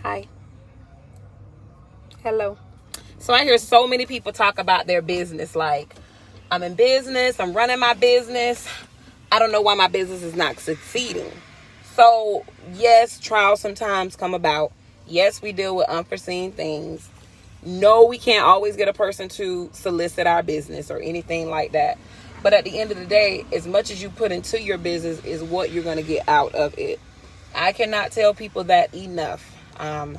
Hi. Hello. So I hear so many people talk about their business. Like, I'm in business, I'm running my business. I don't know why my business is not succeeding. So, yes, trials sometimes come about. Yes, we deal with unforeseen things. No, we can't always get a person to solicit our business or anything like that. But at the end of the day, as much as you put into your business is what you're going to get out of it. I cannot tell people that enough. I'm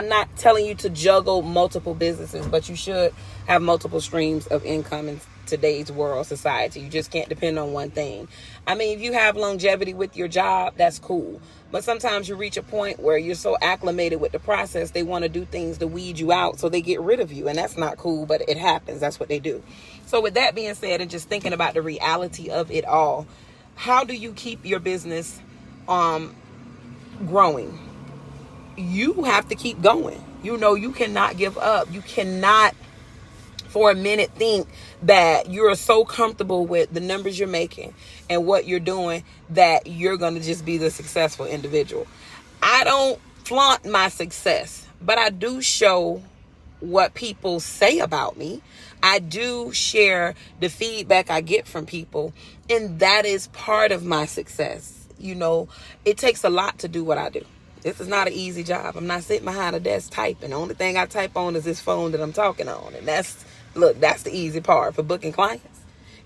not telling you to juggle multiple businesses, but you should have multiple streams of income in today's world society. You just can't depend on one thing. I mean, if you have longevity with your job, that's cool. But sometimes you reach a point where you're so acclimated with the process, they want to do things to weed you out, so they get rid of you. And that's not cool, but it happens. That's what they do. So with that being said, and just thinking about the reality of it all, how do you keep your business growing? You have to keep going. You cannot give up. You cannot for a minute think that you're so comfortable with the numbers you're making and what you're doing that you're going to just be the successful individual. I don't flaunt my success, but I do show what people say about me. I do share the feedback I get from people, and that is part of my success. It takes a lot to do what I do. This is not an easy job. I'm not sitting behind a desk typing. The only thing I type on is this phone that I'm talking on. And that's the easy part for booking clients.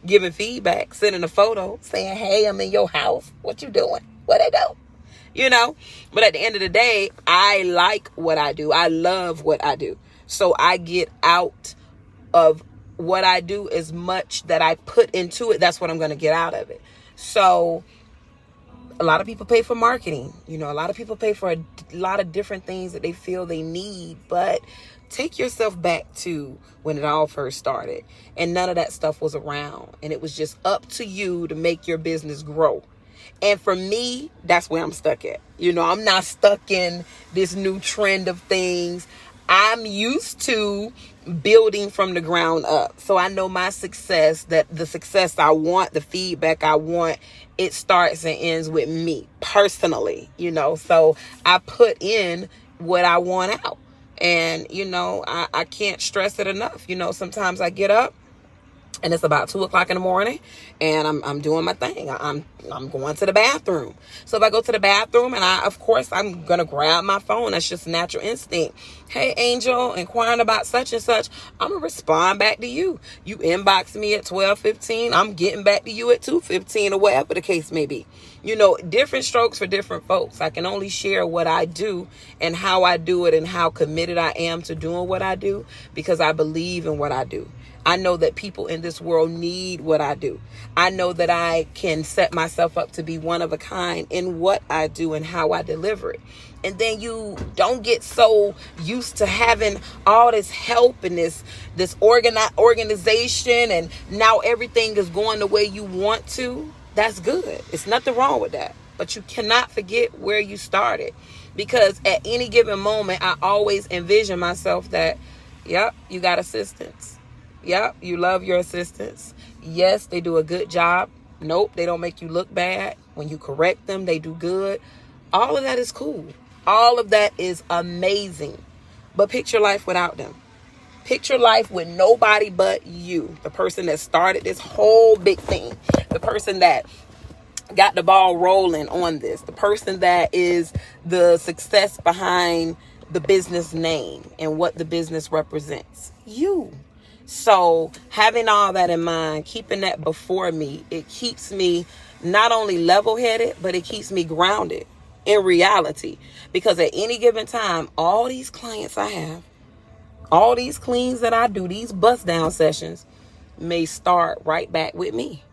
Giving feedback, sending a photo, saying, hey, I'm in your house. What you doing? What I do? But at the end of the day, I like what I do. I love what I do. So I get out of what I do as much that I put into it. That's what I'm going to get out of it. So a lot of people pay for marketing. A lot of people pay for a lot of different things that they feel they need. But take yourself back to when it all first started and none of that stuff was around. And it was just up to you to make your business grow. And for me, that's where I'm stuck at. I'm not stuck in this new trend of things. I'm used to building from the ground up. So I know my success, that the success I want, the feedback I want, it starts and ends with me personally, so I put in what I want out. And, I can't stress it enough. Sometimes I get up and it's about 2:00 in the morning and I'm doing my thing. I'm going to the bathroom. So if I go to the bathroom and I'm going to grab my phone. That's just natural instinct. Hey, Angel, inquiring about such and such. I'm going to respond back to you. You inbox me at 12:15. I'm getting back to you at 2:15 or whatever the case may be. Different strokes for different folks. I can only share what I do and how I do it and how committed I am to doing what I do because I believe in what I do. I know that people in this world need what I do. I know that I can set myself up to be one of a kind in what I do and how I deliver it. And then you don't get so used to having all this help and this organization and now everything is going the way you want to. That's good. It's nothing wrong with that. But you cannot forget where you started. Because at any given moment, I always envision myself that, yep, you got assistants. Yep, you love your assistants. Yes, they do a good job. Nope, they don't make you look bad. When you correct them, they do good. All of that is cool. All of that is amazing. But picture life without them. Picture life with nobody but you. The person that started this whole big thing. The person that got the ball rolling on this. The person that is the success behind the business name and what the business represents. You. So having all that in mind, keeping that before me, it keeps me not only level-headed, but it keeps me grounded in reality. Because at any given time, all these clients I have, all these cleans that I do, these bust down sessions may start right back with me.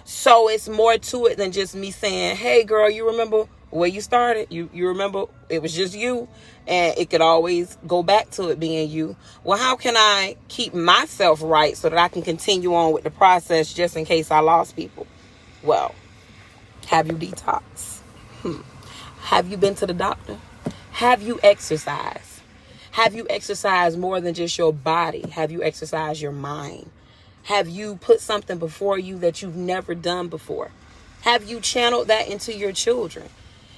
So it's more to it than just me saying, hey, girl, you remember where you started? You remember it was just you? And it could always go back to it being you. Well, how can I keep myself right so that I can continue on with the process just in case I lost people? Well, have you detox? Have you been to the doctor? Have you exercised? Have you exercised more than just your body? Have you exercised your mind? Have you put something before you that you've never done before? Have you channeled that into your children?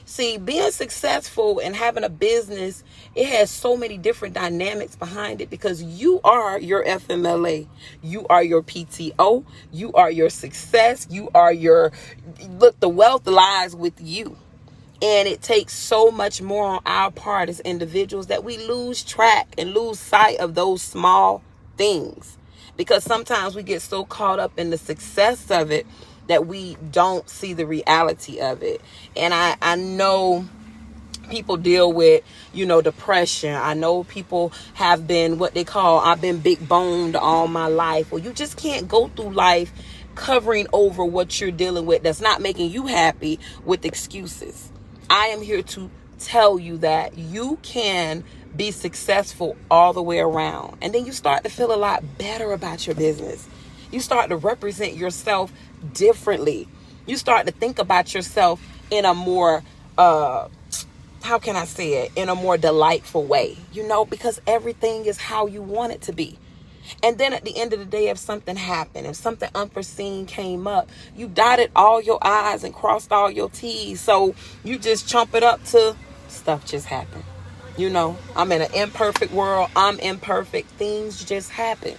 See, being successful and having a business, it has so many different dynamics behind it because you are your FMLA. You are your PTO. You are your success. You are your, look, the wealth lies with you. And it takes so much more on our part as individuals that we lose track and lose sight of those small things. Because sometimes we get so caught up in the success of it that we don't see the reality of it. And I know people deal with, depression. I know people have been what they call, I've been big boned all my life. Well, you just can't go through life covering over what you're dealing with that's not making you happy with excuses. I am here to tell you that you can be successful all the way around. And then you start to feel a lot better about your business. You start to represent yourself differently. You start to think about yourself in a more, how can I say it? In a more delightful way, because everything is how you want it to be. And then at the end of the day, if something happened, if something unforeseen came up, you dotted all your I's and crossed all your T's. So you just chump it up to stuff just happened. I'm in an imperfect world. I'm imperfect. Things just happen.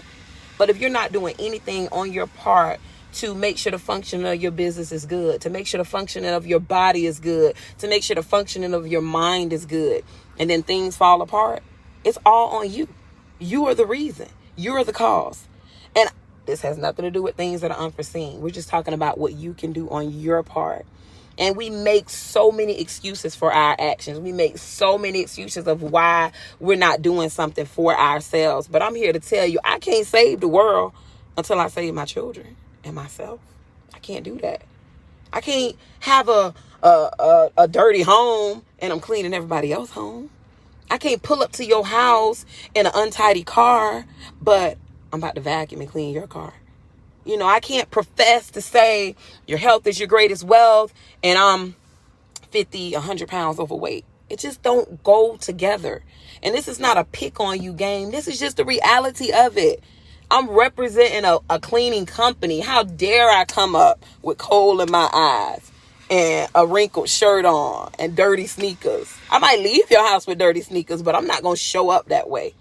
But if you're not doing anything on your part to make sure the functioning of your business is good, to make sure the functioning of your body is good, to make sure the functioning of your mind is good, and then things fall apart, it's all on you. You are the reason. You are the cause. And this has nothing to do with things that are unforeseen. We're just talking about what you can do on your part. And we make so many excuses for our actions. We make so many excuses of why we're not doing something for ourselves. But I'm here to tell you, I can't save the world until I save my children and myself. I can't do that. I can't have a dirty home and I'm cleaning everybody else's home. I can't pull up to your house in an untidy car, but I'm about to vacuum and clean your car. I can't profess to say your health is your greatest wealth and I'm 50, 100 pounds overweight. It just don't go together. And this is not a pick on you game. This is just the reality of it. I'm representing a cleaning company. How dare I come up with coal in my eyes and a wrinkled shirt on and dirty sneakers? I might leave your house with dirty sneakers, but I'm not going to show up that way.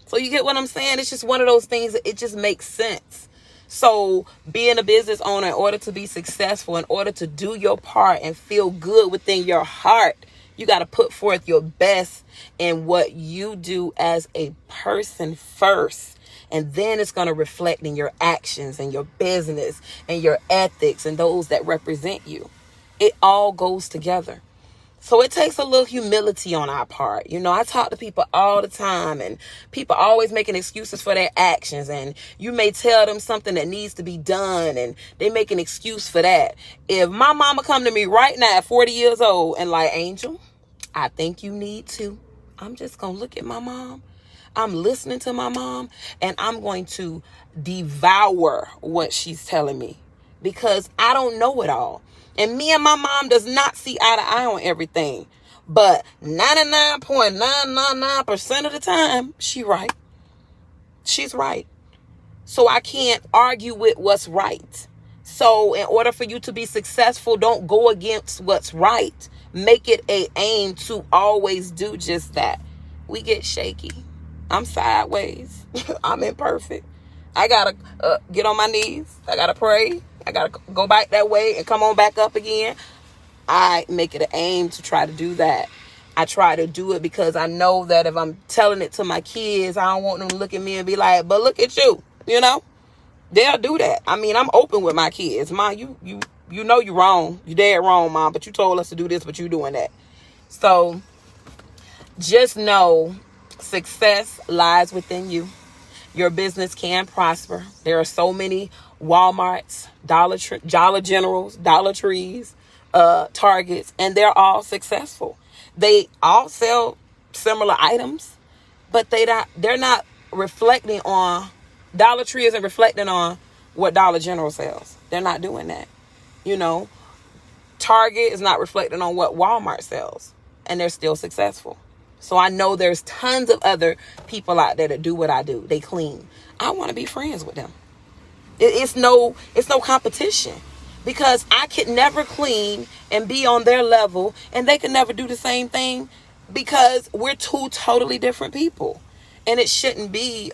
So you get what I'm saying? It's just one of those things that it just makes sense. So being a business owner, in order to be successful, in order to do your part and feel good within your heart, you got to put forth your best in what you do as a person first. And then it's going to reflect in your actions and your business and your ethics and those that represent you. It all goes together. So it takes a little humility on our part. I talk to people all the time and people always making excuses for their actions. And you may tell them something that needs to be done and they make an excuse for that. If my mama come to me right now at 40 years old and like, Angel, I think you need to. I'm just going to look at my mom. I'm listening to my mom and I'm going to devour what she's telling me because I don't know it all. And me and my mom does not see eye to eye on everything. But 99.999% of the time, she's right. She's right. So I can't argue with what's right. So in order for you to be successful, don't go against what's right. Make it an aim to always do just that. We get shaky. I'm sideways. I'm imperfect. I got to get on my knees. I got to pray. I got to go back that way and come on back up again. I make it an aim to try to do that. I try to do it because I know that if I'm telling it to my kids, I don't want them to look at me and be like, but look at you, They'll do that. I mean, I'm open with my kids. Mom, you know you're wrong. You're dead wrong, Mom, but you told us to do this, but you're doing that. So just know success lies within you. Your business can prosper. There are so many Walmarts, Dollar Generals, Dollar Trees, Targets, and they're all successful. They all sell similar items, but they're not reflecting on, Dollar Tree isn't reflecting on what Dollar General sells. They're not doing that. Target is not reflecting on what Walmart sells, and they're still successful. So I know there's tons of other people out there that do what I do. They clean. I want to be friends with them. It's no competition because I could never clean and be on their level, and they could never do the same thing, because we're two totally different people. And it shouldn't be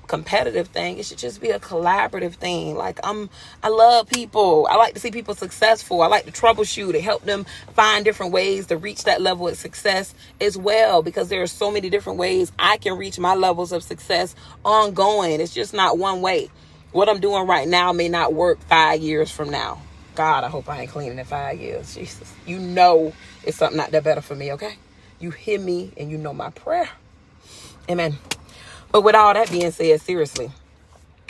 competitive thing. It should just be a collaborative thing. Like, I love people. I like to see people successful. I like to troubleshoot and help them find different ways to reach that level of success as well, because there are so many different ways I can reach my levels of success ongoing. It's just not one way. What I'm doing right now may not work 5 years from now. God, I hope I ain't cleaning in 5 years. Jesus. You know it's something out there better for me, okay? You hear me and you know my prayer. Amen. But with all that being said, seriously,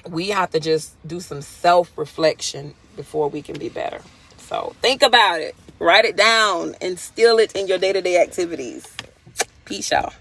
we have to just do some self-reflection before we can be better. So think about it. Write it down. Instill it in your day-to-day activities. Peace, y'all.